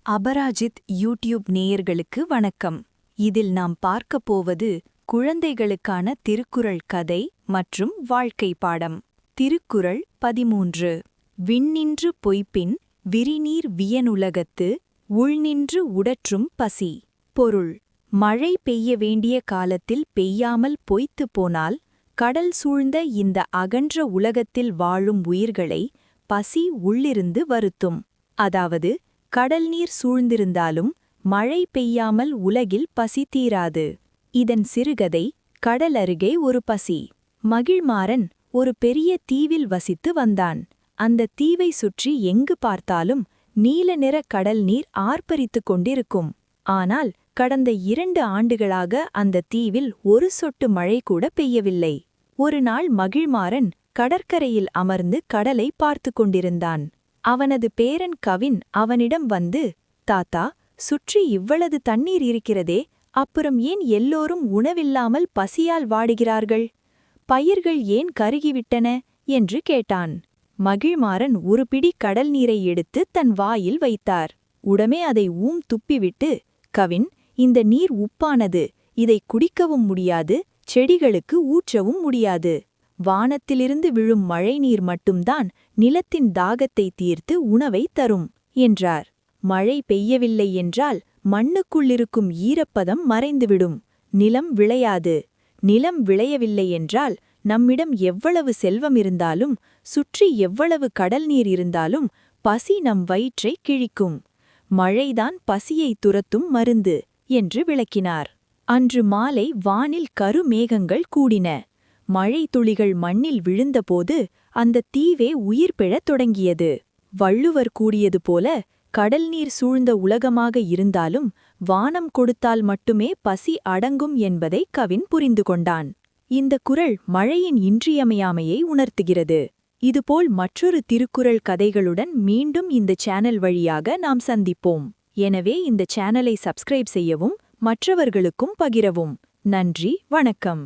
Aparajith YouTube நேயர்களுக்கு வணக்கம். இதில் நாம் பார்க்கப் போவது குழந்தைகளுக்கான திருக்குறள் கதை மற்றும் வாழ்க்கை பாடம். திருக்குறள் 13. விண்ணின்று பொய்ப்பின் விரிநீர் வியனுலகத்து உள்நின்று உடற்றும் பசி. பொருள்: மழை பெய்ய வேண்டிய காலத்தில் பெய்யாமல் பொய்த்துப் போனால் கடல் சூழ்ந்த இந்த அகன்ற உலகத்தில் வாழும் உயிர்களை பசி உள்ளிருந்து வருத்தும். அதாவது, கடல் நீர் சூழ்ந்திருந்தாலும் மழை பெய்யாமல் உலகில் பசி தீராது. இதன் சிறுகதை: கடல் அருகே ஒரு பசி. மகிழ்மாறன் ஒரு பெரிய தீவில் வசித்து வந்தான். அந்த தீவை சுற்றி எங்கு பார்த்தாலும் நீல நிற கடல் நீர் ஆர்ப்பரித்துக் கொண்டிருக்கும். ஆனால் கடந்த 2 ஆண்டுகளாக அந்த தீவில் ஒரு சொட்டு மழை கூட பெய்யவில்லை. ஒரு நாள் மகிழ்மாறன் கடற்கரையில் அமர்ந்து கடலை பார்த்து கொண்டிருந்தான். அவனது பேரன் கவின் அவனிடம் வந்து, தாத்தா, சுற்றி இவ்வளவு தண்ணீர் இருக்கிறதே, அப்புறம் ஏன் எல்லோரும் உணவில்லாமல் பசியால் வாடுகிறார்கள்? பயிர்கள் ஏன் கருகிவிட்டன என்று கேட்டான். மகிழ்மாறன் ஒரு பிடி கடல் நீரை எடுத்து தன் வாயில் வைத்தார். உடனே அதை துப்பிவிட்டு, கவின், இந்த நீர் உப்பானது, இதை குடிக்கவும் முடியாது, செடிகளுக்கு ஊற்றவும் முடியாது. வானத்திலிருந்து விழும் மழைநீர் மட்டும்தான் நிலத்தின் தாகத்தை தீர்த்து உணவை தரும் என்றார். மழை பெய்யவில்லை என்றால் மண்ணுக்குள்ளிருக்கும் ஈரப்பதம் மறைந்துவிடும், நிலம் விளையாது. நிலம் விளையவில்லை என்றால் நம்மிடம் எவ்வளவு செல்வம் இருந்தாலும், சுற்றி எவ்வளவு கடல் நீர் இருந்தாலும் பசி நம் வயிற்றை கிழிக்கும். மழைதான் பசியை துரத்தும் மருந்து என்று விளக்கினார். அன்று மாலை வானில் கருமேகங்கள் கூடின. மழை துளிகள் மண்ணில் விழுந்தபோது அந்த தீவே உயிர் பெழத் தொடங்கியது. வள்ளுவர் கூறியது போல, கடல் நீர் சூழ்ந்த உலகமாக இருந்தாலும் வானம் கொடுத்தால் மட்டுமே பசி அடங்கும் என்பதை கவின் புரிந்து கொண்டான். இந்த குறள் மழையின் இன்றியமையாமையை உணர்த்துகிறது. இதுபோல் மற்றொரு திருக்குறள் கதைகளுடன் மீண்டும் இந்த சேனல் வழியாக நாம் சந்திப்போம். எனவே இந்த சேனலை சப்ஸ்கிரைப் செய்யவும் மற்றவர்களுக்கும் பகிரவும். நன்றி, வணக்கம்.